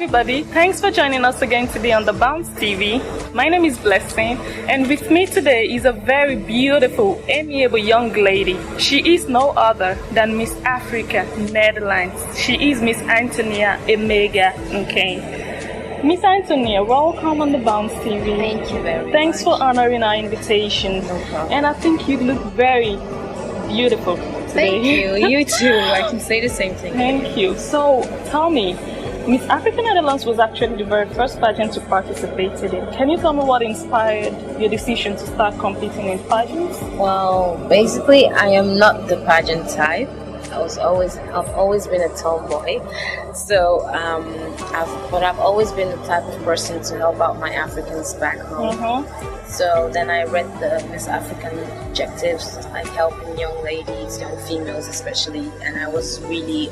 everybody, thanks for joining us again today on the Bounze TV. My name is Blessing, and with me today is a very beautiful, amiable young lady. She is no other than Miss Africa, Netherlands. She is Miss Antonia Emegha. Okay. Miss Antonia, welcome on the Bounze TV. Thank you very much. Thanks for honoring our invitation. No problem. And I think you look very beautiful today. Thank you. You too. I can say the same thing. Thank you. So, tell me, Miss Africa Netherlands was actually the very first pageant to participate in. Can you tell me what inspired your decision to start competing in pageants? Well, basically, I am not the pageant type. I've always been a tomboy. So, I've always been the type of person to help out my Africans back home. So then I read the Miss African objectives, like helping young ladies, young females especially, and I was really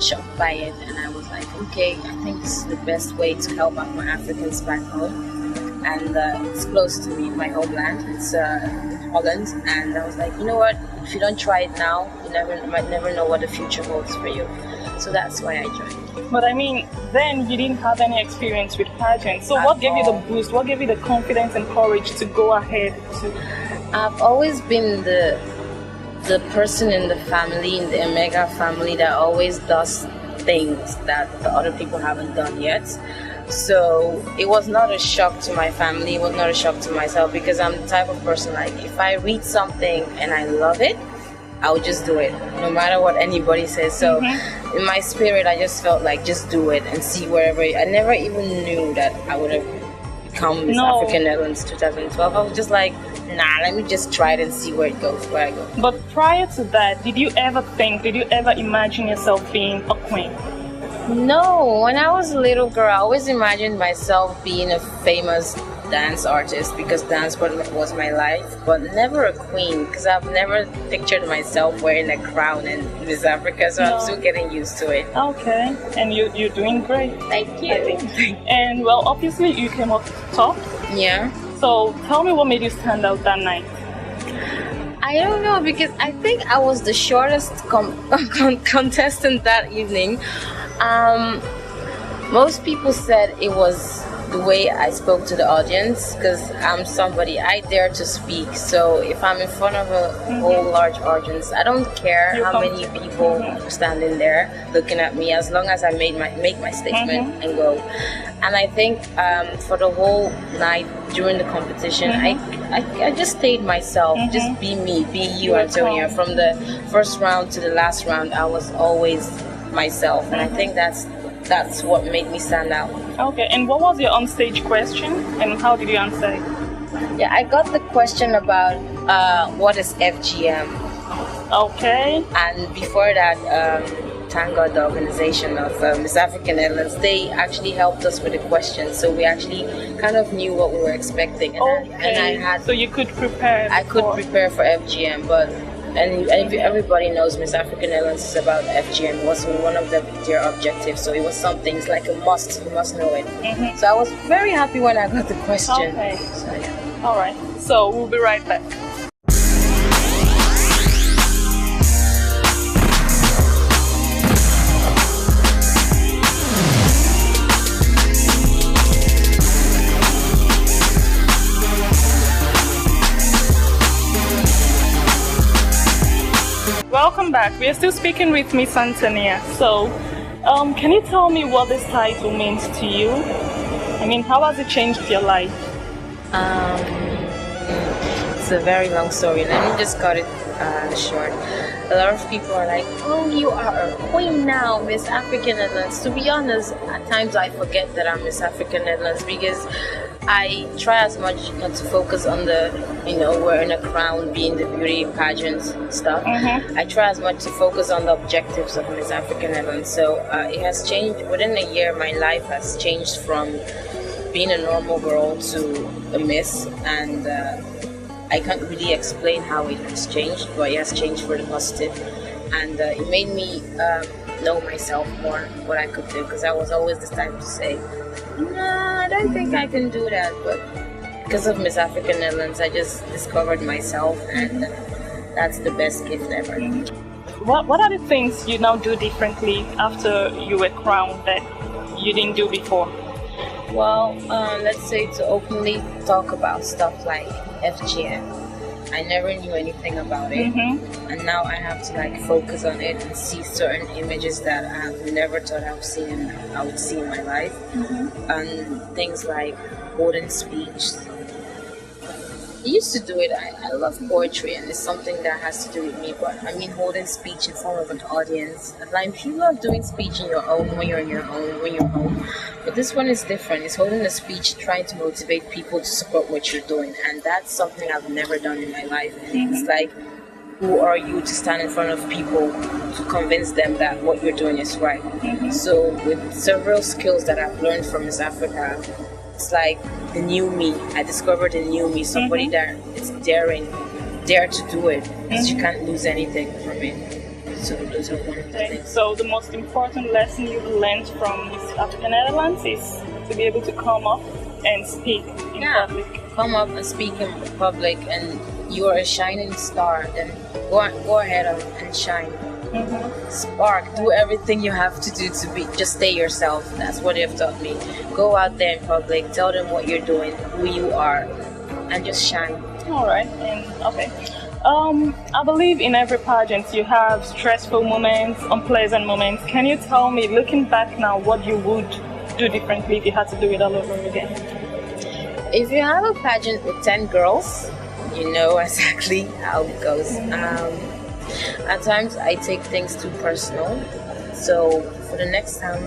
shocked by it, and I was like, okay, I think this is the best way to help out my Africans back home. And it's close to me, my homeland. It's Holland, and I was like, you know what? If you don't try it now, you might never know what the future holds for you. So that's why I joined. But I mean, then you didn't have any experience with pageants. So what gave you the boost? What gave you the confidence and courage to go ahead to? I've always been the person in the family, in the Emegha family, that always does things that the other people haven't done yet. So it was not a shock to my family, it was not a shock to myself, because I'm the type of person, like, if I read something and I love it, I would just do it, no matter what anybody says. So in my spirit, I just felt like, just do it and see wherever. I never even knew that I would have become Miss African Netherlands 2012. I was just like, nah, let me just try it and see where it goes, where I go. But prior to that, did you ever imagine yourself being a queen? No, when I was a little girl, I always imagined myself being a famous dance artist, because dance was my life, but never a queen, because I've never pictured myself wearing a crown in Miss Africa, so I'm still getting used to it. Okay, and you're doing great. Thank you. And well, obviously you came up top. Yeah. So tell me what made you stand out that night. I don't know, because I think I was the shortest contestant that evening. Most people said it was the way I spoke to the audience, because I'm somebody, I dare to speak. So if I'm in front of a whole large audience, I don't care how many people are standing there looking at me, as long as I make my statement and go. And I think for the whole night during the competition, I just stayed myself, just be me, be you, Antonia. From the first round to the last round, I was always myself, and I think that's what made me stand out. Okay, and what was your onstage question, and how did you answer it? Yeah, I got the question about what is FGM. Okay. And before that, thank God, the organization of Miss African Netherlands, they actually helped us with the questions, so we actually kind of knew what we were expecting. And so you could prepare. I could prepare for FGM, but everybody knows Miss African Netherlands is about FGM. It was one of their objectives, so it was something, it's like a must. You must know it. So I was very happy when I got the question. Okay. So, yeah. All right. So we'll be right back. Welcome back. We are still speaking with Miss Antonia. So, can you tell me what this title means to you? I mean, how has it changed your life? It's a very long story. Let me just cut it short. A lot of people are like, oh, you are a queen now, Miss African Netherlands. To be honest, at times I forget that I'm Miss African Netherlands, because I try as much not to focus on the, wearing a crown, being the beauty pageant stuff. I try as much to focus on the objectives of Miss African Netherlands. So it has changed. Within a year, my life has changed from being a normal girl to a miss, and I can't really explain how it has changed, but it has changed for the positive. And it made me know myself more, what I could do, because I was always the type to say, nah, I don't think I can do that. But because of Miss African Netherlands, I just discovered myself, and that's the best gift ever. What are the things you now do differently after you were crowned that you didn't do before? Well, let's say to openly talk about stuff like FGM. I never knew anything about it, and now I have to like focus on it and see certain images that I have never thought I would see in my life, and things like golden speech. I used to do it. I love poetry, and it's something that has to do with me. But I mean, holding speech in front of an audience. Like you love doing speech in your own when you're on your own when you're home. But this one is different. It's holding a speech, trying to motivate people to support what you're doing, and that's something I've never done in my life. It's like, who are you to stand in front of people to convince them that what you're doing is right? So with several skills that I've learned from Miss Africa, it's like the new me. I discovered the new me, somebody that is dare to do it, because you can't lose anything from it. So those are one of the things. So the most important lesson you've learned from Miss Africa Netherlands is to be able to come up and speak in public. Come up and speak in public, and you are a shining star. Then go ahead and shine. Spark. Do everything you have to do to be. Just stay yourself. That's what they've taught me. Go out there in public. Tell them what you're doing, who you are, and just shine. All right. And okay. I believe in every pageant you have stressful moments, unpleasant moments. Can you tell me, looking back now, what you would do differently if you had to do it all over again? If you have a pageant with 10 girls, you know exactly how it goes. At times I take things too personal. So for the next time,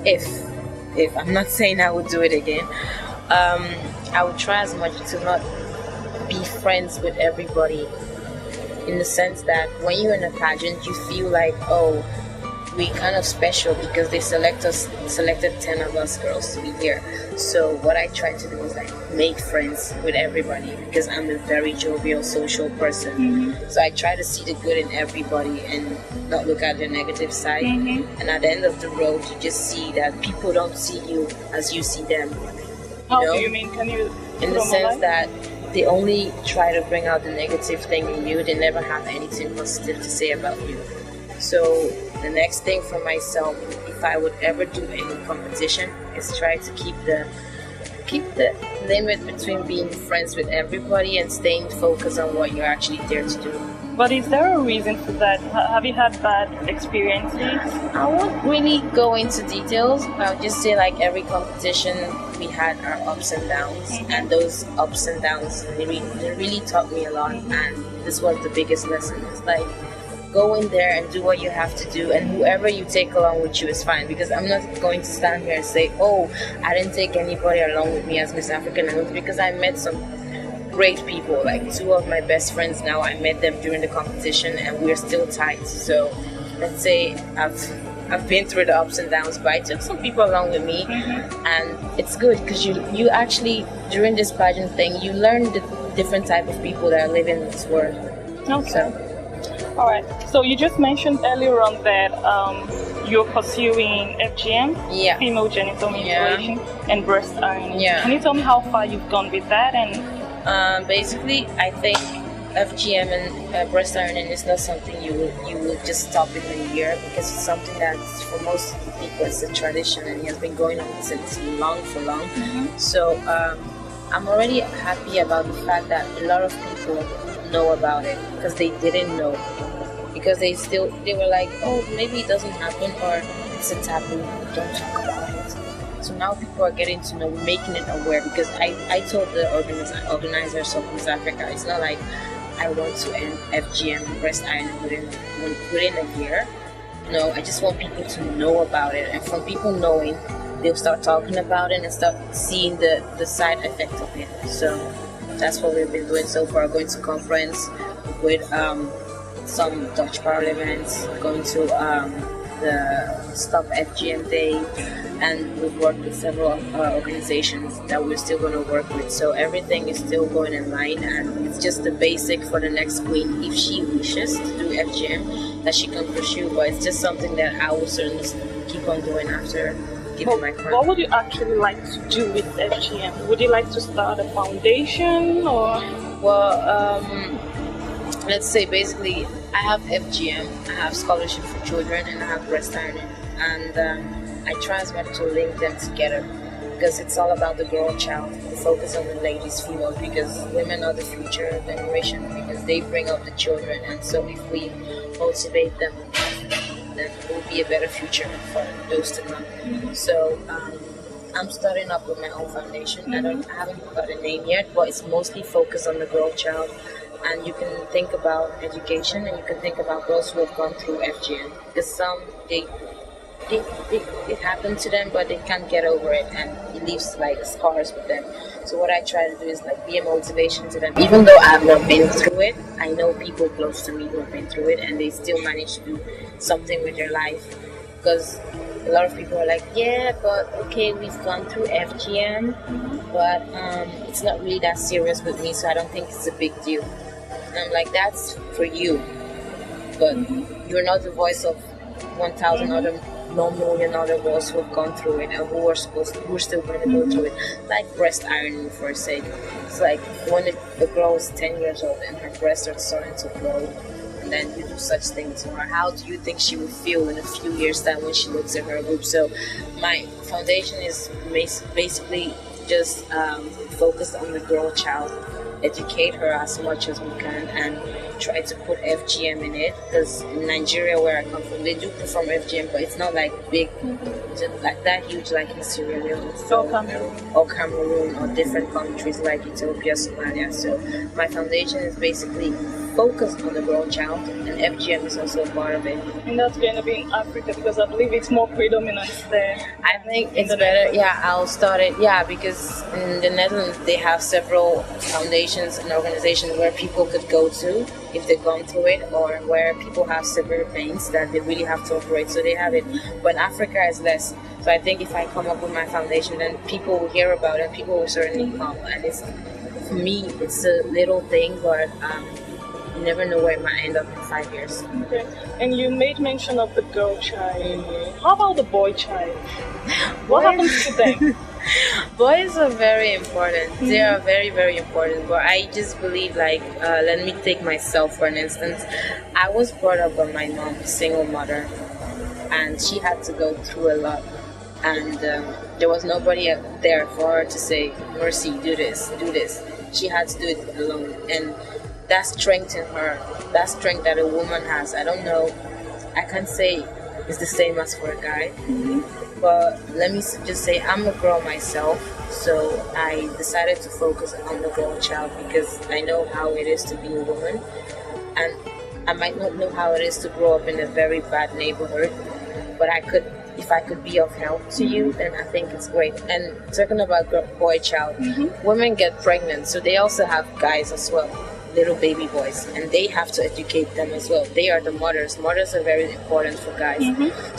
if I'm not saying I would do it again, I would try as much to not be friends with everybody, in the sense that when you're in a pageant you feel like, oh, we're kind of special because they selected 10 of us girls to be here. So what I try to do is like make friends with everybody, because I'm a very jovial social person. So I try to see the good in everybody and not look at the negative side. And at the end of the road you just see that people don't see you as you see them. How do you mean? Can you in the sense that they only try to bring out the negative thing in you. They never have anything positive to say about you. So the next thing for myself, if I would ever do any competition, is try to keep the limit between being friends with everybody and staying focused on what you're actually there to do. But is there a reason for that? Have you had bad experiences? I won't really go into details. I'll just say like every competition we had our ups and downs, and those ups and downs they really taught me a lot, and this was the biggest lesson. It's like, go in there and do what you have to do, and whoever you take along with you is fine, because I'm not going to stand here and say, oh, I didn't take anybody along with me as Miss African, because I met some great people. Like 2 of my best friends now, I met them during the competition and we're still tight. So let's say I've been through the ups and downs, but I took some people along with me, and it's good because you actually, during this pageant thing, you learn the different type of people that are living in this world. Okay. So, all right. So you just mentioned earlier on that you're pursuing FGM, female genital mutilation, and breast ironing. Can you tell me how far you've gone with that? And basically, I think FGM and breast ironing is not something you will just stop in a year, because it's something that for most people it's a tradition and it has been going on since long. So I'm already happy about the fact that a lot of people know about it, because they didn't know, because they were like, oh, maybe it doesn't happen, or it's a taboo, don't talk about it. So now people are getting to know, making it aware, because I told the organizers of Miss Africa, it's not like I want to end FGM breast ironing within a year. No, I just want people to know about it, and from people knowing, they'll start talking about it and start seeing the side effects of it. So that's what we've been doing so far, going to conference with some Dutch parliaments, going to the Stop FGM Day, and we've worked with several organizations that we're still going to work with. So everything is still going in line, and it's just the basic for the next queen, if she wishes to do FGM, that she can pursue. But it's just something that I will certainly keep on doing after giving my crown. What would you actually like to do with FGM? Would you like to start a foundation, or? Well, let's say basically I have FGM, I have scholarship for children, and I have breast ironing, and I try as much to link them together because it's all about the girl child. We focus on the ladies, females, because women are the future generation because they bring up the children, and so if we motivate them, then it will be a better future for those to come. So I'm starting up with my own foundation. I haven't got a name yet, but it's mostly focused on the girl child. And you can think about education, and you can think about girls who have gone through FGM. Because some, it happened to them, but they can't get over it, and it leaves like scars with them. So what I try to do is like be a motivation to them. Even though I've not been through it, I know people close to me who have been through it, and they still manage to do something with their life. Because a lot of people are like, yeah, but okay, we've gone through FGM, but it's not really that serious with me, so I don't think it's a big deal. And I'm like, that's for you, but you're not the voice of 1,000 other, no million other girls who have gone through it and who are still going to go through it. Like breast ironing, for sake. It's like when a girl is 10 years old and her breasts are starting to grow, and then you do such things to her. How do you think she will feel in a few years' time when she looks at her boob? So my foundation is basically just focused on the girl child. Educate her as much as we can and try to put FGM in it, because in Nigeria, where I come from, they do perform FGM, but it's not like big, like that huge like in Sierra Leone or Cameroon or different countries like Ethiopia, Somalia. So my foundation is basically focused on the girl child, and FGM is also a part of it. And that's going to be in Africa, because I believe it's more predominant there. I think it's better. Yeah, I'll start it. Yeah, because in the Netherlands they have several foundations and organizations where people could go to if they've gone through it, or where people have severe pains that they really have to operate. So they have it. But in Africa is less. So I think if I come up with my foundation, then people will hear about it. People will certainly come. And it's, for me, it's a little thing, but you never know where it might end up in 5 years. Okay. And you made mention of the girl child. How about the boy child? What happens to them? Boys are very important. They are very, very important. But I just believe, like, let me take myself for an instance. I was brought up by my mom, a single mother, and she had to go through a lot. And there was nobody there for her to say, Mercy, do this, do this. She had to do it alone. And that strength in her, that strength that a woman has, I don't know, I can't say it's the same as for a guy, but let me just say I'm a girl myself, so I decided to focus on the girl child because I know how it is to be a woman, and I might not know how it is to grow up in a very bad neighborhood, but if I could be of help to you, then I think it's great. And talking about boy child, women get pregnant, so they also have guys as well, little baby boys, and they have to educate them as well. They are the mothers. Mothers are very important for guys.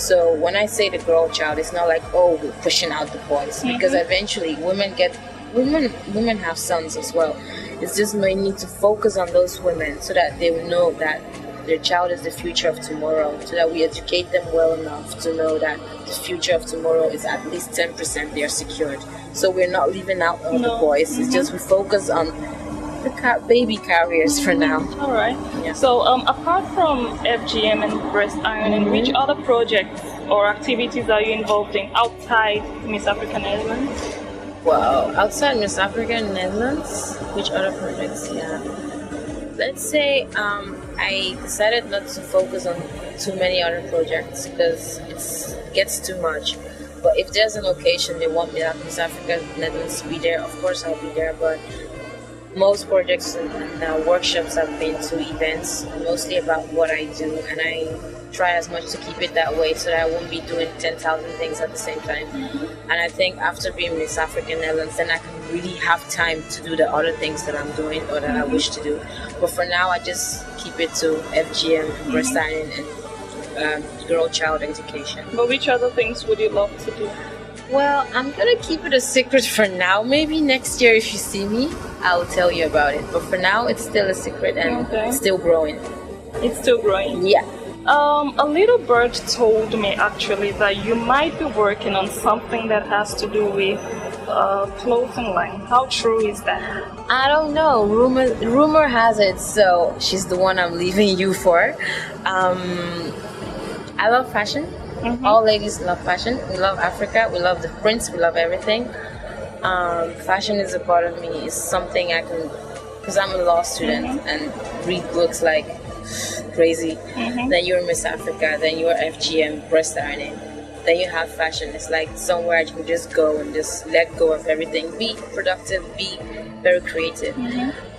So when I say the girl child, it's not like, oh, we're pushing out the boys, because eventually women have sons as well. It's just we need to focus on those women so that they will know that their child is the future of tomorrow, so that we educate them well enough to know that the future of tomorrow is at least 10% they are secured. So we're not leaving out all the boys. It's just we focus on the baby carriers for now. All right. Yeah. So apart from FGM and breast ironing, which other projects or activities are you involved in outside Miss Africa Netherlands? Well, outside Miss Africa Netherlands, which other projects? Yeah. Let's say I decided not to focus on too many other projects because it gets too much. But if there's an occasion they want me at Miss Africa Netherlands to be there, of course I'll be there. But most projects and workshops I've been to events mostly about what I do, and I try as much to keep it that way so that I won't be doing 10,000 things at the same time. And I think after being Miss African Netherlands, then I can really have time to do the other things that I'm doing or that I wish to do. But for now, I just keep it to FGM, breast ironing, and girl child education. But which other things would you love to do? Well, I'm gonna keep it a secret for now. Maybe next year if you see me, I'll tell you about it. But for now, it's still a secret and it's still growing. It's still growing? Yeah. A little bird told me actually that you might be working on something that has to do with clothing line. How true is that? I don't know. Rumor has it, so she's the one I'm leaving you for. I love fashion. All ladies love fashion. We love Africa. We love the prints. We love everything. Fashion is a part of me. It's something I can, because I'm a law student and read books like crazy. Then you're Miss Africa. Then you're FGM, breast ironing. Then you have fashion. It's like somewhere you can just go and just let go of everything. Be productive. Be very creative.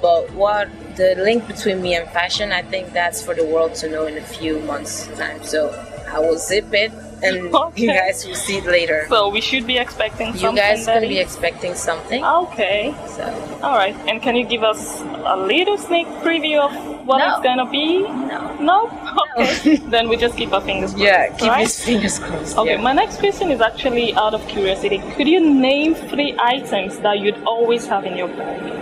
But what the link between me and fashion, I think that's for the world to know in a few months' time. So I will zip it, and you guys will see it later. So we should be expecting something. You guys can be expecting something. Okay. So. All right. And can you give us a little sneak preview of what it's gonna be? No. Okay. Then we just keep our fingers crossed. Yeah, keep your fingers crossed. Okay. Yeah. My next question is actually out of curiosity. Could you name 3 items that you'd always have in your bag?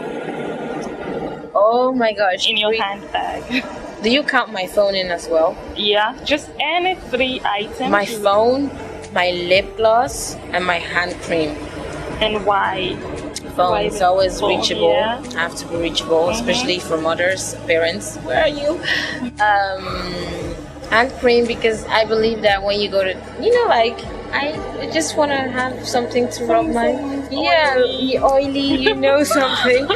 Oh my gosh. In your handbag. Do you count my phone in as well? Yeah, just any 3 items. My phone, my lip gloss, and my hand cream. And why? Phone is always phone, reachable. yeah. I have to be reachable, especially for mothers, parents. Where are you? Hand cream, because I believe that when you go to, I just want to have something to rub my, oily, something.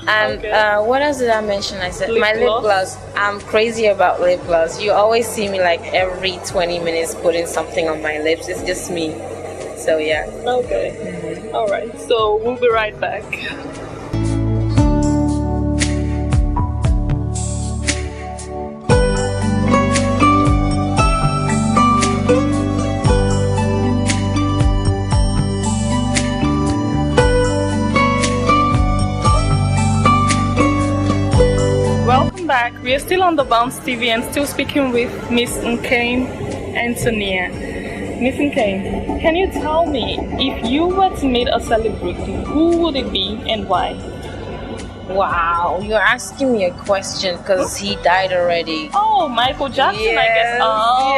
And what else did I mention? I said my lip gloss. I'm crazy about lip gloss. You always see me like every 20 minutes putting something on my lips. It's just me. So yeah. Okay. All right. So we'll be right back. Welcome back. We are still on the Bounze TV and still speaking with Miss Nkem Antonia. Miss Nkem, can you tell me, if you were to meet a celebrity, who would it be and why? Wow, you're asking me a question because he died already. Oh, Michael Jackson, I guess. Oh.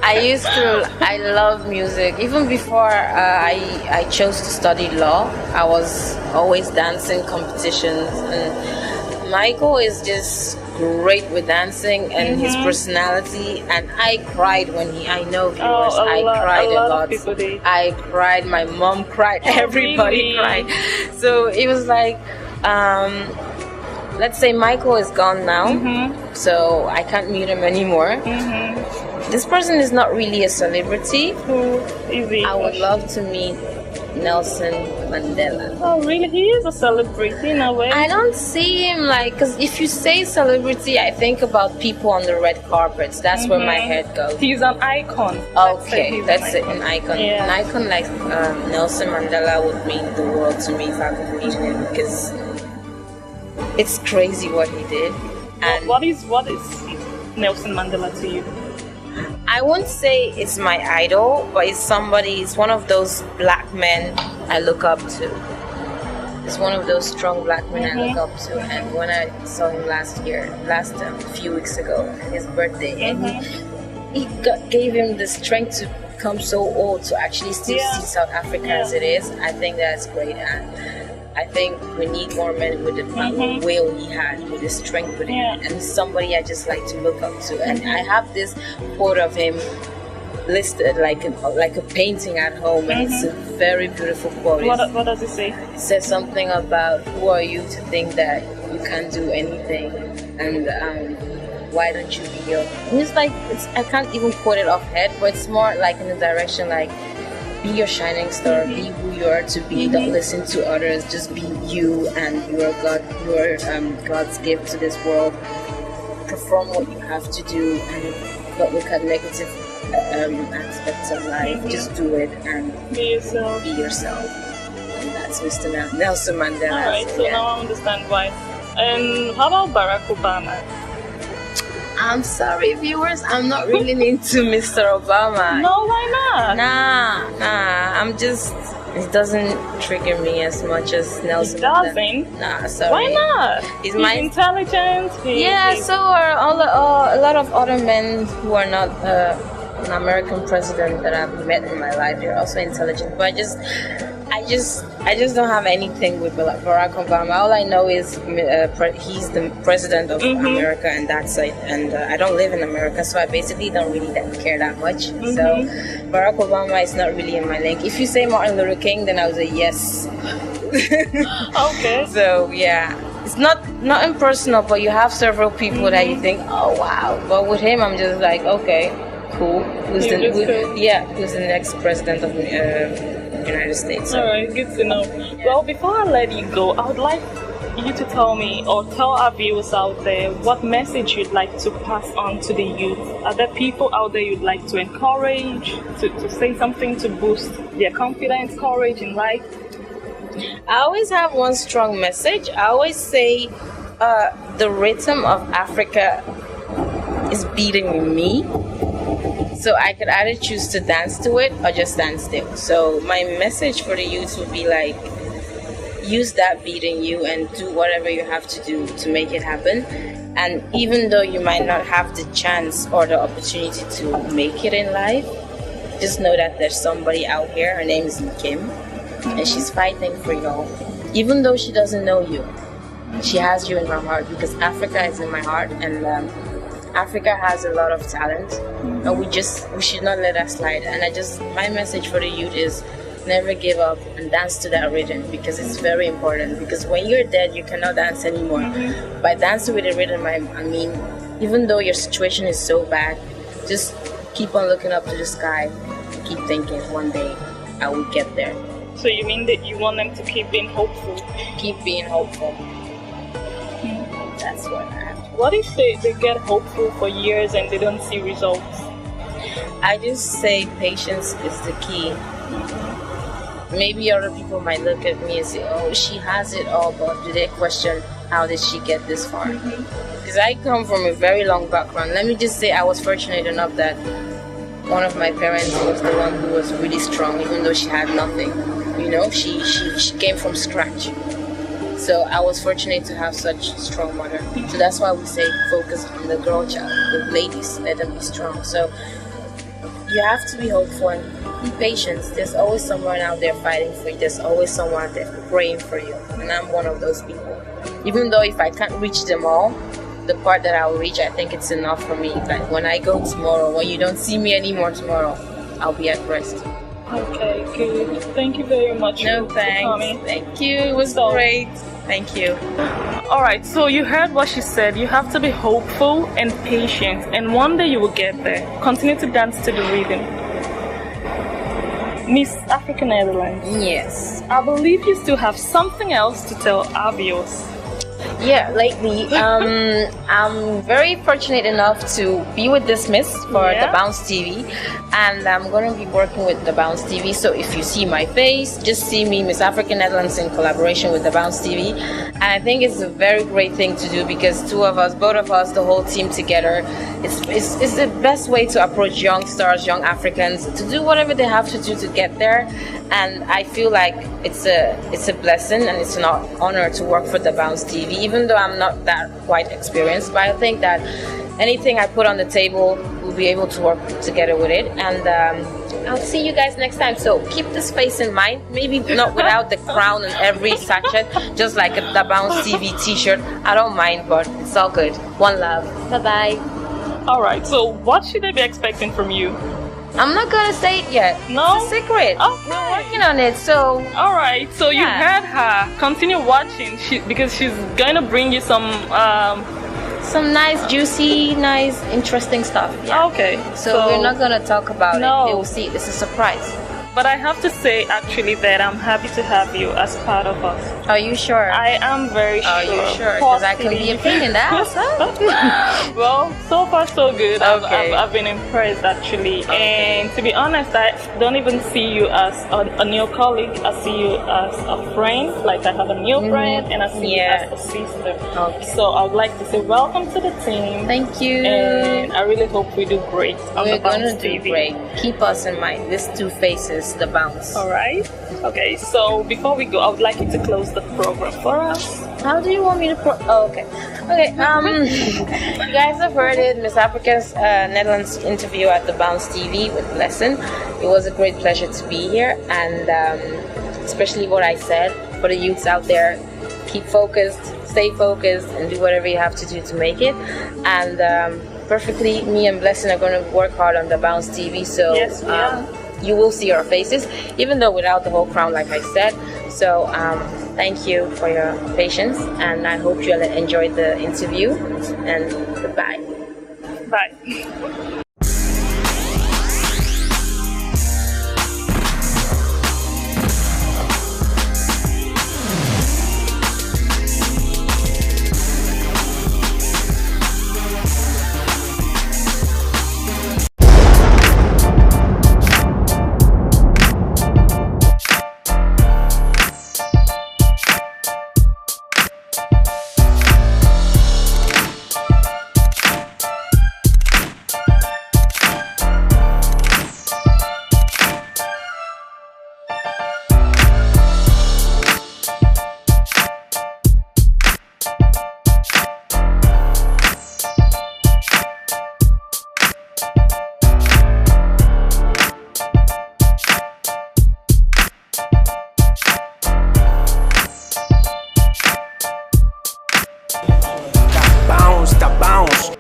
Yes. I love music. Even before I chose to study law, I was always dancing competitions, and Michael is just great with dancing and his personality, and I cried when I know viewers, I cried a lot. I cried, my mom cried, everybody cried. So it was like, let's say Michael is gone now, so I can't meet him anymore. This person is not really a celebrity. Who is he? I would love to meet Nelson Mandela. Oh, really? He is a celebrity in a way. I don't see him because if you say celebrity, I think about people on the red carpets. That's where my head goes. He's an icon. Okay, that's it, an icon. Yeah. An icon like Nelson Mandela would mean the world to me if I could meet him, because it's crazy what he did. And what is Nelson Mandela to you? I won't say it's my idol, but it's one of those black men I look up to. It's one of those strong black men I look up to. And when I saw him a few weeks ago, his birthday, and he gave him the strength to become so old to actually still see South Africa as it is. I think that's great. And I think we need more men with the will he had, with the strength with him, and somebody I just like to look up to. And I have this quote of him listed like a painting at home, and it's a very beautiful quote. What does it say? It says something about, who are you to think that you can't do anything, and why don't you be your? And it's like, I can't even quote it off head, but it's more like in the direction like, be your shining star, be who you are to be, don't listen to others, just be you, and you're God's gift to this world. Perform what you have to do and not look at negative aspects of life. Just do it and be yourself. And that's Mr. Nelson Mandela. Alright, so now I understand why. And how about Barack Obama? I'm sorry, viewers, I'm not really into Mr. Obama. No, why not? Nah, it doesn't trigger me as much as Nelson. It doesn't? Nah, sorry. Why not? He's intelligent. So are a lot of other men who are not an American president that I've met in my life. They're also intelligent, but I just don't have anything with Barack Obama. All I know is he's the president of America, and that's it. And I don't live in America, so I basically don't really care that much. So Barack Obama is not really in my link. If you say Martin Luther King, then I would say yes. Okay. So yeah, it's not impersonal, but you have several people that you think, oh wow. But with him, I'm just like, okay, cool. Who's the next president of United States? So. All right, good to know. Yeah. Well, before I let you go, I would like you to tell me or tell our viewers out there what message you'd like to pass on to the youth. Are there people out there you'd like to encourage, to say something to boost their confidence, courage in life? I always have one strong message. I always say the rhythm of Africa is beating me. So I could either choose to dance to it or just stand still. So my message for the youth would be like, use that beating you and do whatever you have to do to make it happen. And even though you might not have the chance or the opportunity to make it in life, just know that there's somebody out here. Her name is Nkem, and she's fighting for y'all. Even though she doesn't know you, she has you in her heart, because Africa is in my heart, and Africa has a lot of talent, and we should not let that slide. And my message for the youth is never give up and dance to that rhythm, because it's very important. Because when you're dead, you cannot dance anymore. By dancing with the rhythm, I mean, even though your situation is so bad, just keep on looking up to the sky. Keep thinking, one day I will get there. So you mean that you want them to keep being hopeful? Keep being hopeful. That's what I have. What if they get hopeful for years and they don't see results? I just say patience is the key. Maybe other people might look at me and say, oh, she has it all, but do they question how did she get this far? Because I come from a very long background. Let me just say I was fortunate enough that one of my parents was the one who was really strong, even though she had nothing. You know, she came from scratch. So I was fortunate to have such a strong mother. So that's why we say focus on the girl child, the ladies, let them be strong. So you have to be hopeful and be patient. There's always someone out there fighting for you. There's always someone out there praying for you. And I'm one of those people. Even though if I can't reach them all, the part that I'll reach, I think it's enough for me. Like when I go tomorrow, when you don't see me anymore tomorrow, I'll be at rest. Okay, good. Thank you very much. No thanks. Thank you. It was great. Thank you. All right, so you heard what she said. You have to be hopeful and patient, and one day you will get there. Continue to dance to the rhythm. Miss African Netherlands. Yes. I believe you still have something else to tell our viewers. Yeah, lately, I'm very fortunate enough to be with this Miss for the Bounze TV, and I'm going to be working with the Bounze TV. So if you see my face, just see me, Miss African Netherlands, in collaboration with the Bounze TV. And I think it's a very great thing to do, because both of us, the whole team together, it's the best way to approach young stars, young Africans, to do whatever they have to do to get there. And I feel like it's a blessing and it's an honor to work for the Bounze TV, even though I'm not that quite experienced. But I think that anything I put on the table, we'll be able to work together with it. And I'll see you guys next time. So keep this face in mind. Maybe not without the crown and every sachet, just like the Bounze TV t-shirt. I don't mind, but it's all good. One love. Bye-bye. All right, so what should they be expecting from you? I'm not gonna say it yet. No? It's a secret. Okay. We're working on it, so... Alright, so you heard her. Continue watching, because she's gonna bring you some nice, juicy, nice, interesting stuff. Yeah. Okay. So we're not gonna talk about it. You'll see. It's a surprise. But I have to say, actually, that I'm happy to have you as part of us. Are you sure? I am very sure. Are you sure? Because I can be a pain in the ass, huh? Well, so far so good. Okay. I've been impressed, actually. Okay. And to be honest, I don't even see you as a new colleague. I see you as a friend. Like I have a new friend, and I see you as a sister. Okay. So I would like to say welcome to the team. Thank you. And I really hope we do great on the Bounze TV. We're gonna do great. Keep us in mind. These two faces. The Bounze. All right. Okay. So before we go, I would like you to close the program for us. How do you want me to? Okay. Okay. You guys have heard it. Miss Africa's Netherlands interview at the Bounze TV with Lesson. It was a great pleasure to be here, and especially what I said for the youths out there. Keep focused, stay focused, and do whatever you have to do to make it. And perfectly, me and Blessing are going to work hard on the Bounze TV, so Yes, yeah. you will see our faces, even though without the whole crown, like I said. So thank you for your patience, and I hope you'll enjoy the interview, and goodbye. Bye. Bounze.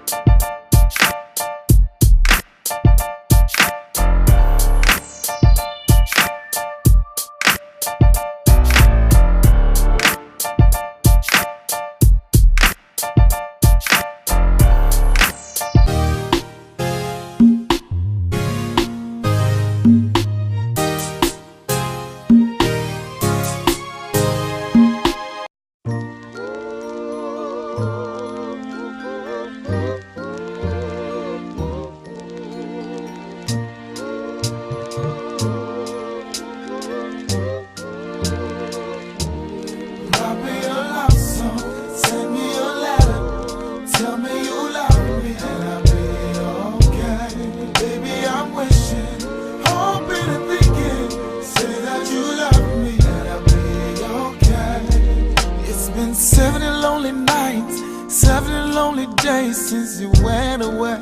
Been 70 lonely nights, 70 lonely days since you went away.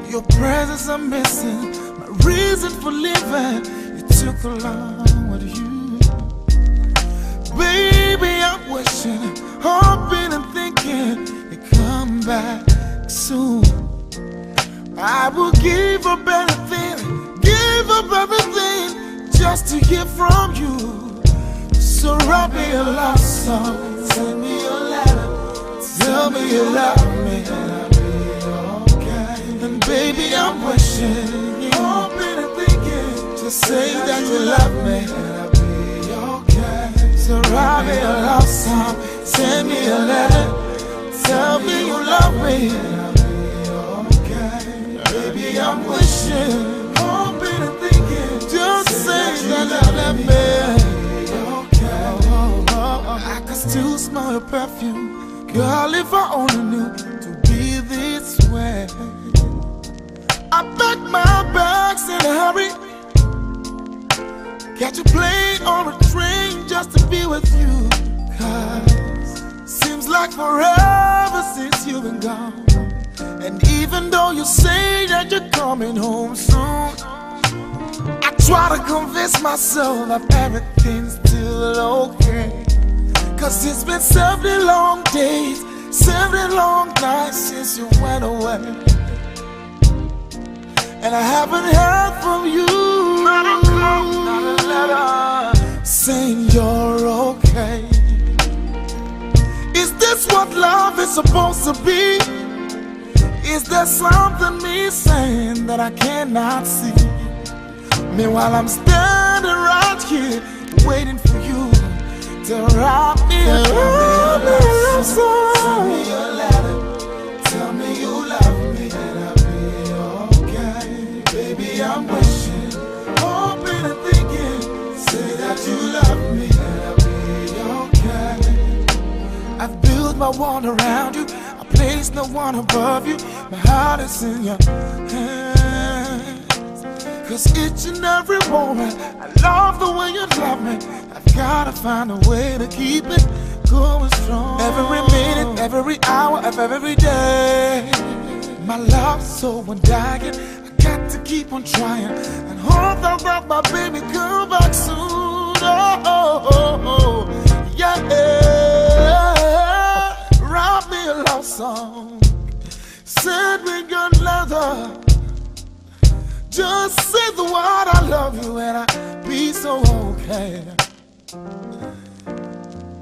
Your presence I'm missing, my reason for living. You took along with you. Baby, I'm wishing, hoping and thinking you come back soon. I will give up anything, give up everything just to hear from you. So write me a love song, send me a letter, tell me you love me, and I'll be okay. And baby, I'm wishing, hoping and thinking, just say that you love me, and I'll be okay. So write me a love song, send me a letter, tell me you love me, and I'll be okay. Baby, I'm wishing, hoping and thinking, just say that you love me. I can still smell your perfume. Girl, if I only knew to be this way. I packed my bags in a hurry, catch a plane or a train just to be with you. Cause seems like forever since you've been gone. And even though you say that you're coming home soon, I try to convince myself that everything's still okay. Cause it's been 70 long days, 70 long nights since you went away. And I haven't heard from you, not a letter saying you're okay. Is this what love is supposed to be? Is there something missing that I cannot see? Meanwhile I'm standing right here waiting for you to write me a love song. Send me a letter, tell me you love me, and I'll be okay. Baby, I'm wishing, hoping and thinking, say that you love me, and I'll be okay. I've built my world around you, I place no one above you. My heart is in your hands. Cause each and every moment, I love the way you love me. I've gotta find a way to keep it going strong. Every minute, every hour of every day, my love's so undying. I got to keep on trying and hope that my baby come back soon. Yeah. Write me a love song, send me good leather. Just say the word I love you and I'll be so okay.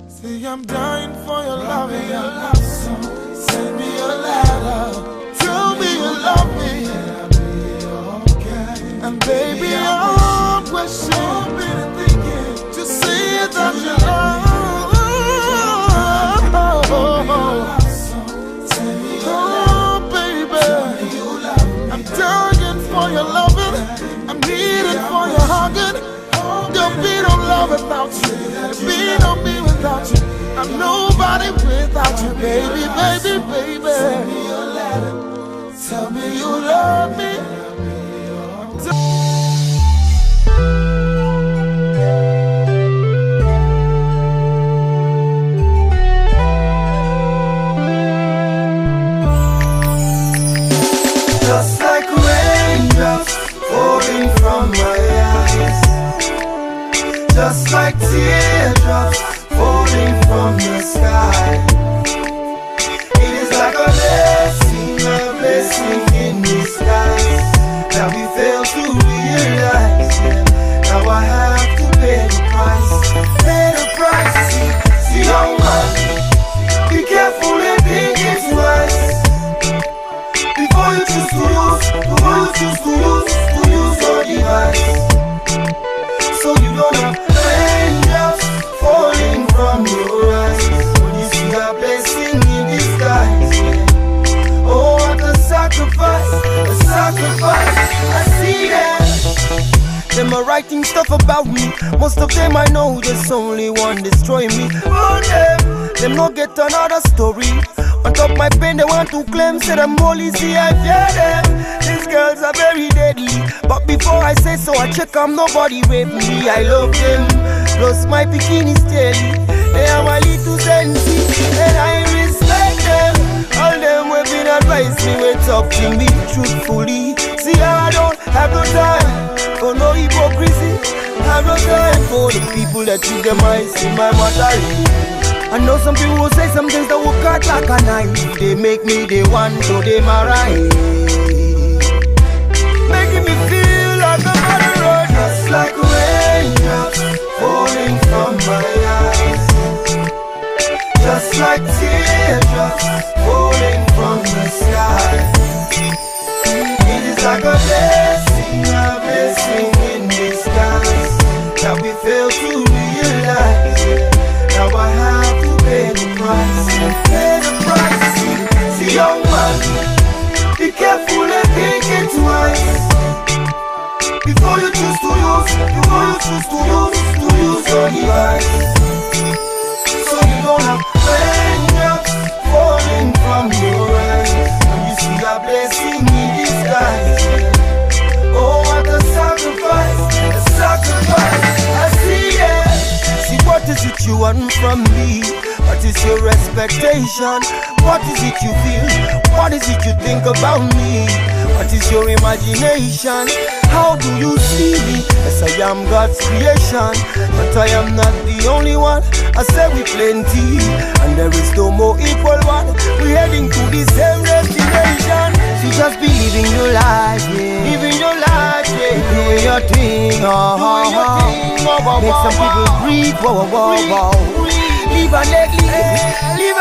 See, I'm dying for your love and your love song. Send me a letter, tell me you love me, and I'll be okay. And baby, I'm questioning, thinking, just say that you love. Oh, baby, I'm dying for your loving, I'm needing for your hugging. There'll be no love without you, there'll be no me without you. I'm nobody without you, baby, baby, baby. Send me your letter, tell me you love me. Just like raindrops falling from my eyes, just like teardrops falling from the sky. It is like a blessing in disguise that we fail to realize. Now I have to pay the price, See, young man, be careful and think it twice before you choose to use your device. So you don't have raindrops falling from your eyes when you see a blessing in disguise. Oh, what a sacrifice, I see them. Them are writing stuff about me. Most of them I know, just only one destroy me. Oh, them not get another story. On top my pen, they want to claim, say them only see I fear them. These girls are very deadly, but before I say so, I check them, nobody rape me. I love them, plus my bikini steady. They are my little sensi, and I respect them. All them who have been advised me, wait up to me truthfully. See, I don't have no time for no hypocrisy. Have no time for the people that treat them eyes in my mother. I know some people will say some things that will cut like a knife. They make me the one, so they my right. Making me feel like I'm on the road. Just like raindrops falling from my eyes, just like teardrops falling from the sky. It is like a blessing in disguise that we fail to realize. Now I have to pay the price. See, young man, be careful and think it twice before you choose to use your device. So you don't have raindrops falling from your eyes when you see a blessing in disguise. Oh, what a sacrifice, I see it. See, what is it you want from me? What is your expectation? What is it you feel? What is it you think about me? What is your imagination? How do you see me? Yes, I am God's creation, but I am not the only one. I say we plenty, and there is no more equal one. We're heading to the same destination. So just be living your life, yeah. Living your life, yeah. Doing your thing, Make some people breathe, Live and let live.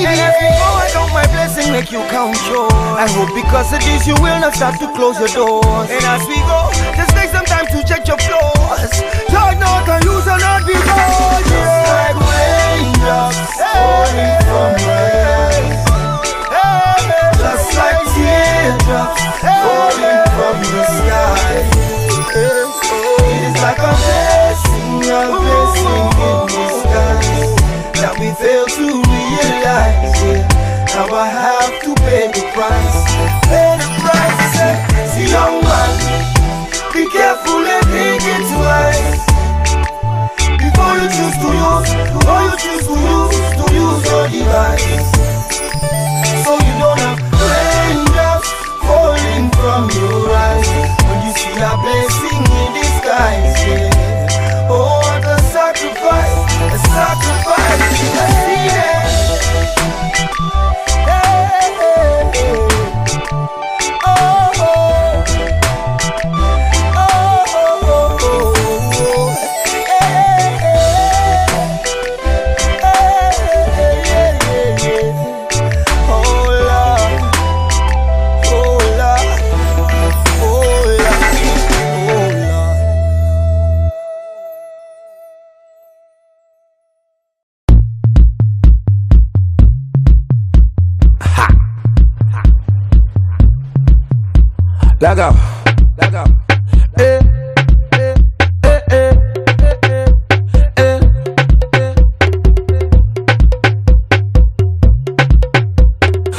And as we go, I count my blessing, make you count yours. I hope because of this you will not start to close your doors. And as we go, just take some time to check your flaws. Lord, not can use or not be bold. Just like raindrops falling from my eyes, just like teardrops falling from the sky. It is like a blessing in disguise that we fail to realize. Now I have to pay the price. See, young man, be careful and think it twice Leg up. Eh.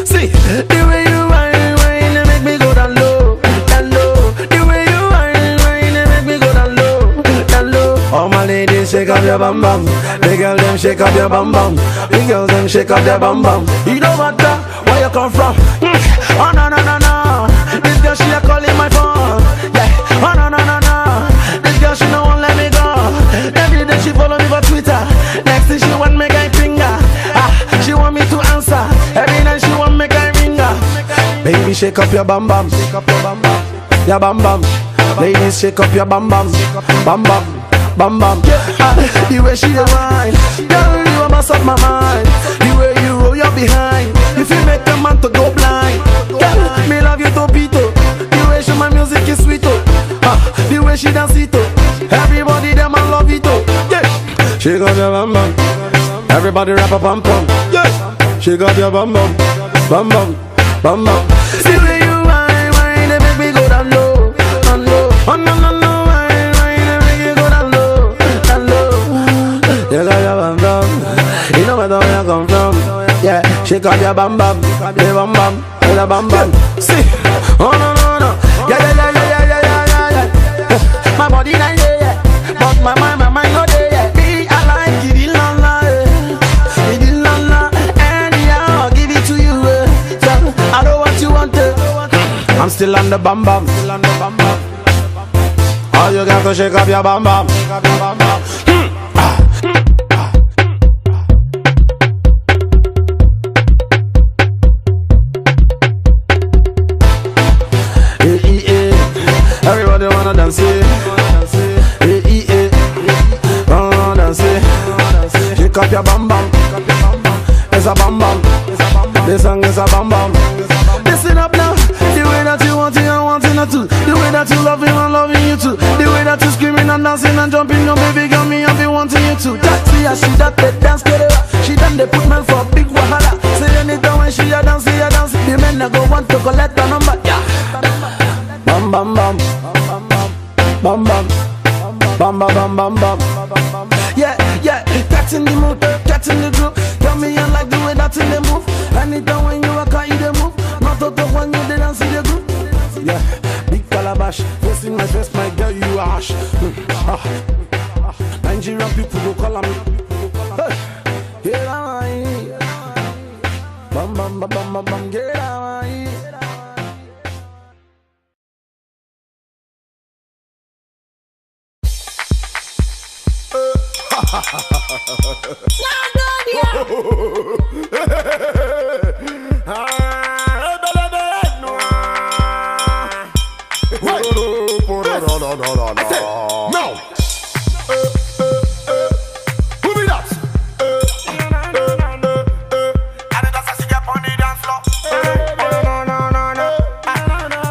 See, the way you whine, they make me go down low, down low. The way you whine, they make me go down low, down low. All my ladies, shake up your bum bum. The girl them shake up your bum bum. The girls them shake up their bum bum. You don't matter where you come from. Oh no no no no. This girl she a calling my phone. Yeah. Oh no no no no. This girl she no won't let me go. Every day she follow me for Twitter. Next thing she want me guy finger. She want me to answer. Every night she want me guy ringer. Baby shake up your bum bum. Shake up your bum bum. Your bum bum. Ladies shake up your bum bum. Bum bum. Bam bam, the way she the wine, girl you must up my mind. The way you roll your behind, if you make a man to go blind. Girl, me love you topito. The way she my music is sweet the way she dance it everybody them I love it yeah. She got your bam bam, everybody rap a pam pam. Yeah, she got your bam bam, bam bam, bam bam. See the way you whine, they make me go down low, down low. Oh no no no. You got your bam bam, you know where you come from. Yeah, shake up your bam bam, the bam bam, the bam bam. See, oh no no no, yeah. My body not there, but my mind not there. Me I like it, la la, anyhow I'll give it to you. So I know what you want to. I'm still on the bam bam, All you got to shake up your bam bam, Everybody wanna dance it. Wanna dance it. Shake up your bam bam. It's a bam bam. This song is a bam bam. Listen up now. The way that you want it, I want it too. The way that you loving, I'm loving you too. The way that you screaming and dancing and jumping, no baby girl, me I be wanting you too. That see her, she that they dance together. She done they put man for a big wahala. Say anytime when she a dance, the men a go want to collect the number. Yeah. Bam bam bam, bam bam, bam bam bam bam. Yeah, that's in the mood, that's in the groove. Tell me you like the way that's in the move. Anytime when you walk out, you the move. Not to talk when you dance in the groove. Yeah, big calabash, facing my face, my girl, you ash. Nigerian people go call me. Get out, bam bam bam bam bam, get out. No. Who be that?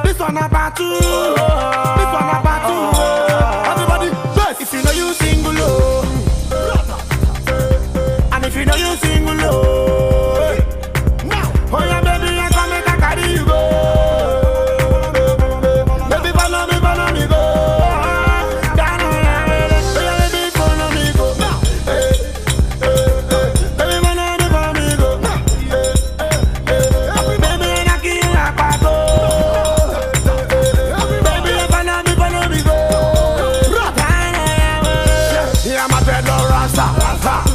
This one about you. Everybody, yes. If you know you single, and if you know you single, now, oh yeah, baby, I come make a carry you go. Baby, follow me go. Down on your way, baby, follow me go. Baby, follow me go. Baby, I give you a pato. Baby, follow me go. Yeah, my fellow Rasta.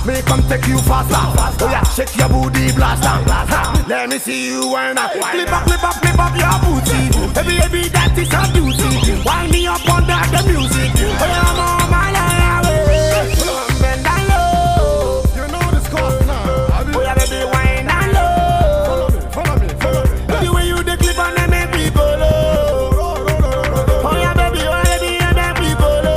Me come take you faster. Oh yeah, shake your booty blaster. Let me see you when I flip up your booty. Baby, that is a duty. Wind me up under the music. Oh yeah, I'm on my way. Bend down low. You know this cost now. Oh yeah, baby, wind down low. Follow me. The way you the clip on them make people low. Oh yeah, baby, you make people low.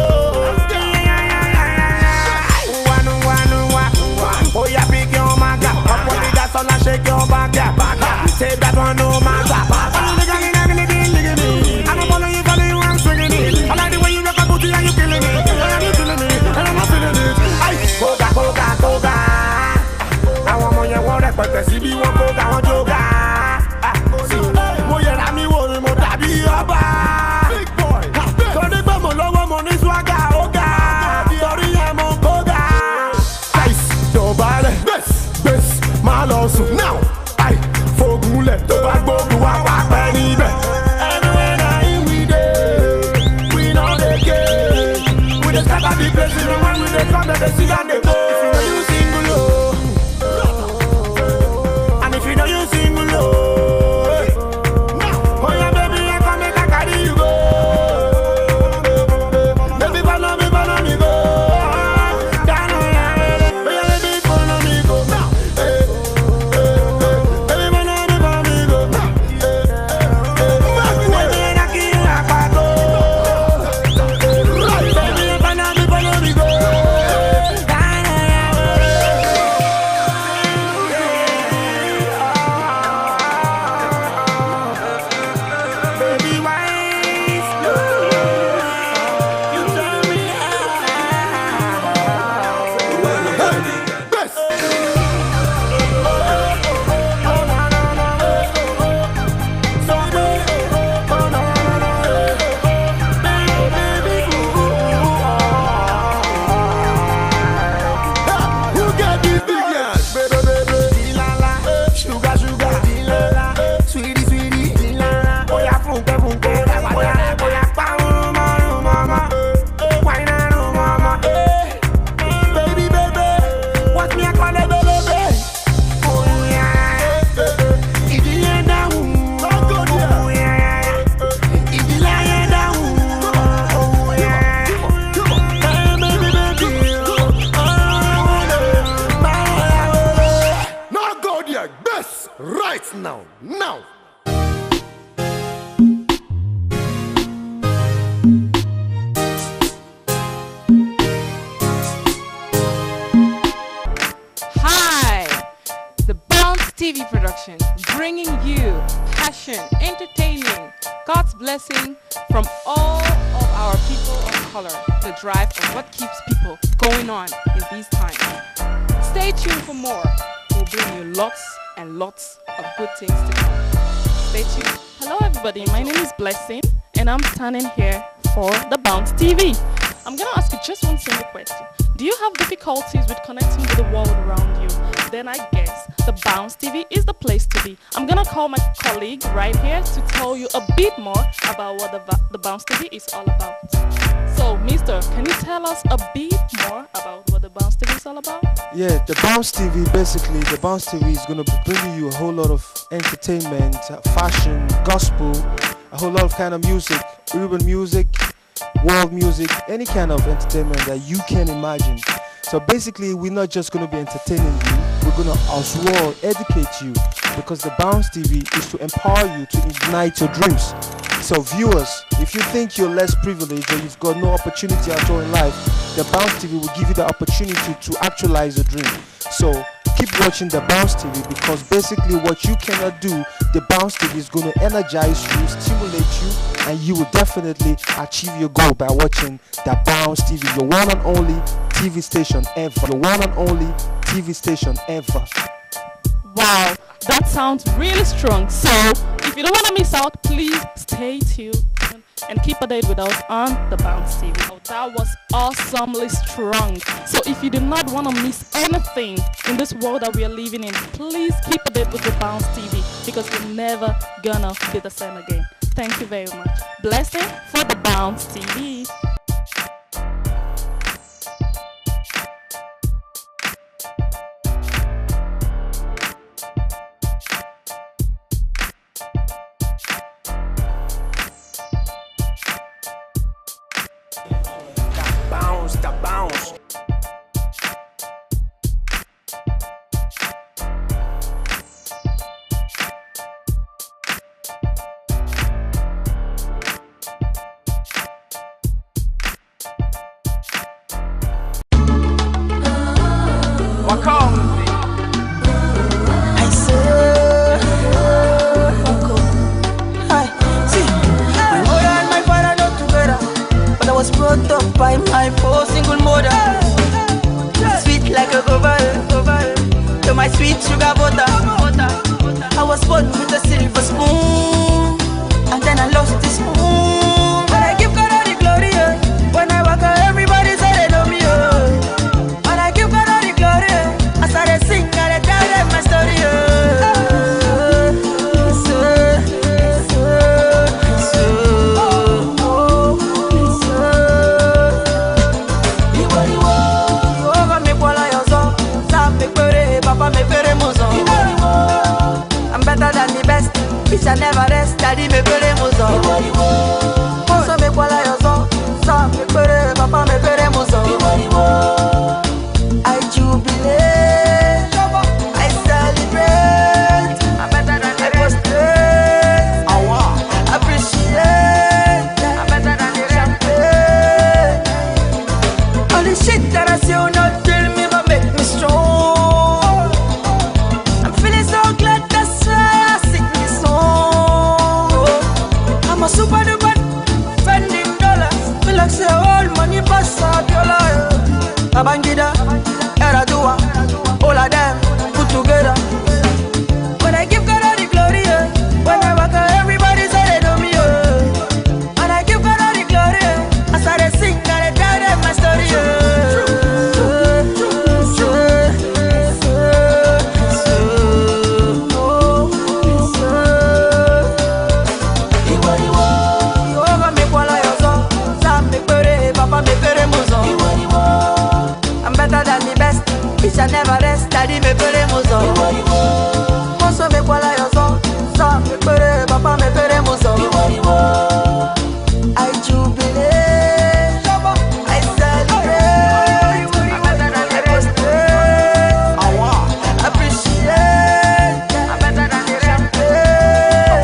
Oh yeah, pick your maga. Up on the dance and shake your back. Say that one no matter. I'm following you, I'm swinging it. I like the way you rock a booty and you killing it. You killing me, and I'm not feeling it. Coca. I want more you want but the CB won't go down yoga. See, more you me worry more that be your bar. my baby, see and they go. If you know you single, oh. And if you know you single, oh. Oh yeah, baby, I come make I carry you go. Baby, follow me go. Down on ya, baby, follow me go. Baby, follow me go. Baby, I kill you like I go. Baby, follow me go. Down on ya, baby, why slow? You tell me best. Who get these big girls? Baby, dilala, sugar, dilala, sweetie, dilala. Oya funke, oya pa, mama, why not, mama? Baby, watch me, I call it, baby. Oh yeah, idile down, oh yeah, idile down, oh yeah. Not good yet, best right now. Hi, the Bounze TV production, bringing you passion, entertaining, God's blessing from all of our people of color, the drive of what keeps people going on in these times. Stay tuned for more. We'll bring you lots and lots of good things to come. Stay tuned. Hello everybody, my name is Blessing and I'm standing here for the Bounze TV. I'm gonna ask you just one simple question. Do you have difficulties with connecting with the world around you? Then I guess the Bounze TV is the place to be. I'm gonna call my colleague right here to tell you a bit more about what the Bounze TV is all about. So, Mister, can you tell us a bit more about what the Bounze TV is all about? Yeah, the Bounze TV, basically, the Bounze TV is going to be bringing you a whole lot of entertainment, fashion, gospel, a whole lot of kind of music, urban music, world music, any kind of entertainment that you can imagine. So basically, we're not just going to be entertaining you, we're going to as well educate you, because the Bounze TV is to empower you to ignite your dreams. So viewers, if you think you're less privileged or you've got no opportunity at all in life, the Bounze TV will give you the opportunity to actualize your dream. So keep watching the Bounze TV, because basically what you cannot do, the Bounze TV is going to energize you, stimulate you, and you will definitely achieve your goal by watching the Bounze TV, your one and only TV station ever. Your one and only TV station ever. Wow, that sounds really strong. So, if you don't want to miss out, please stay tuned and keep a date with us on the Bounze TV. Oh, that was awesomely strong. So, if you do not want to miss anything in this world that we are living in, please keep a date with the Bounze TV, because you're never gonna be the same again. Thank you very much. Blessing for the Bounze TV. The bounce. By my poor single mother, sweet like a gover, to my sweet sugar butter. I was born with a silver spoon, and then I lost the spoon. But I give God all the glory. When I walk out, everybody say they know me. But I give God all the glory. I started singing and I tell them my story. shit that I say will not kill me but make me strong. I'm feeling so glad, that's why I sing this song. I'm a super duper spending dollars. Feel like say all money pass up your life. Abangida, Eradua, all of them put together. When I give God all the glory, when I walk out, everybody say they know me. When I give God all the glory, I started sing and I tell them my story. I'm better than the best. It shall never rest. Daddy me pere muzo. Moso me kwala yoso. Sa me pere, papa me pere muzo. I jubilate. I celebrate. I'm better than the rest. Appreciate. I'm better than the rest.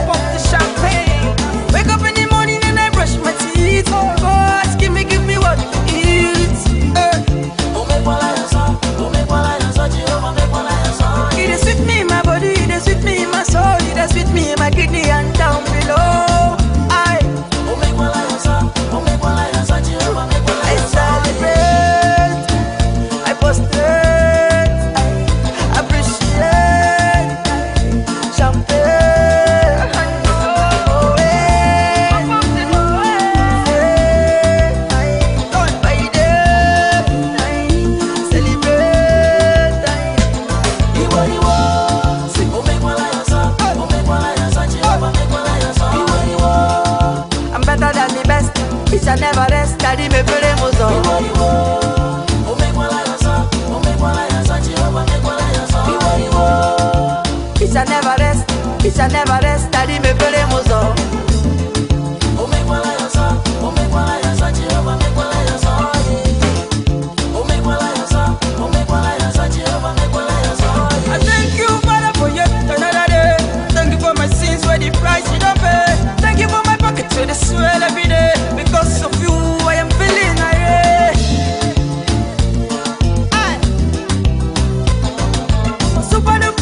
Pop the champagne. Wake up in the morning and I brush my teeth. God, give me what to eat. It is with me in my body, it is with me in my soul, it is with me in my kidney and down below. I celebrate, I prostrate, I appreciate champagne. I'm better than the best. It shall never rest. Daddy me pere muzo. It shall never rest. It shall never rest. Daddy me pere muzo. I thank you, Father, for yet another day. Thank you for my sins, where the price you don't pay. Thank you for my pocket, where the swell every day. Because of you, I am feeling irate. Super dupe,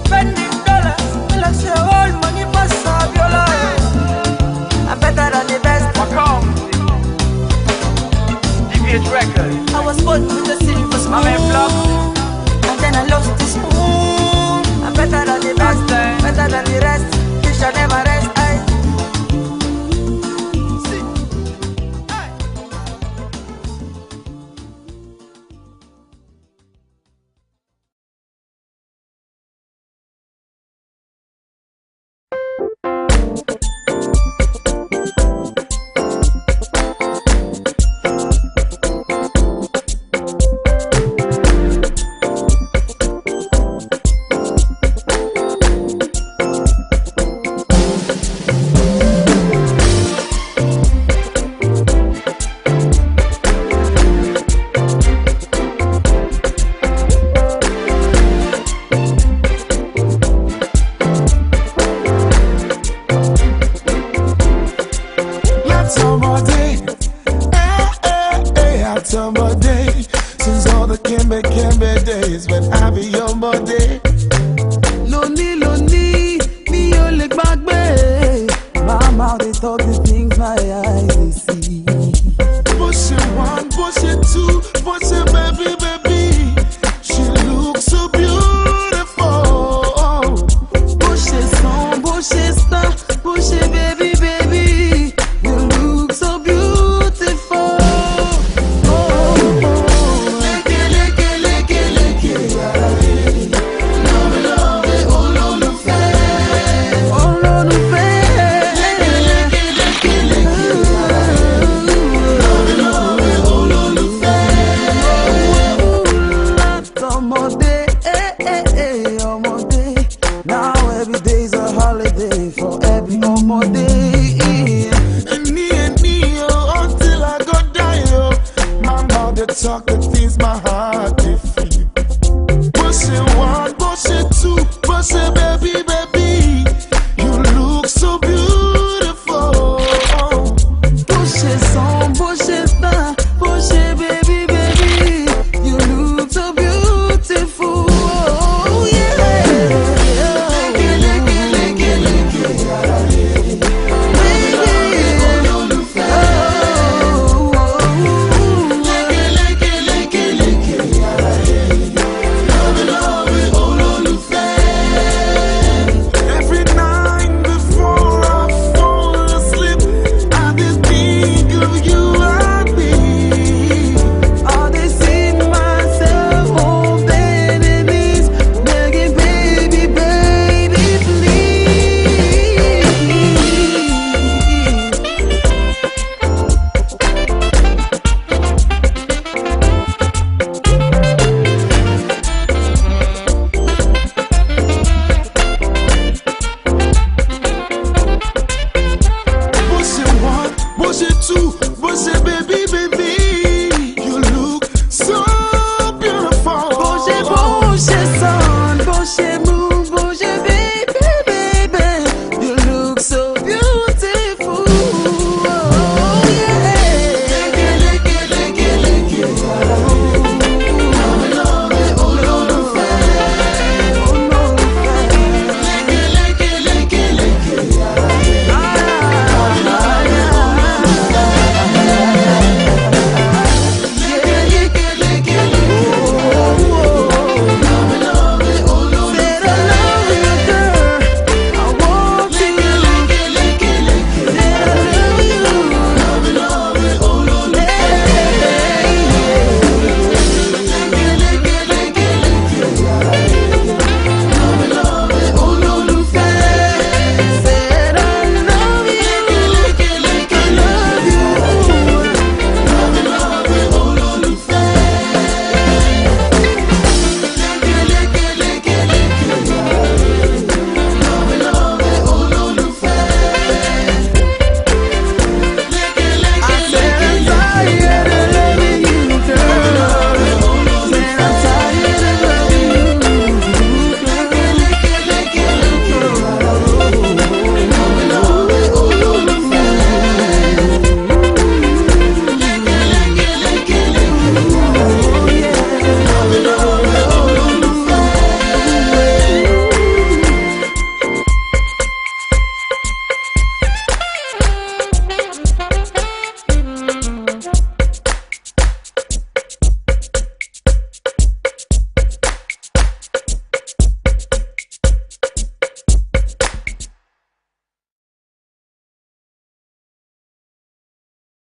spending dollars. Feel like say all money pass up your life. I'm better than the best. Record. I was born with a silver spoon. And then I lost the spoon. I'm better than the best, better than the rest. You shall never rest. Kembe days when I be your body. Lonely, me only back babe. My mouth they talk the things my eyes they see. Push it one, push it two, push it baby. She looks so beautiful. Push it song, push it star, push it baby. You look so beautiful. Talk the things my heart they feel. Push it one, push it two, push it baby.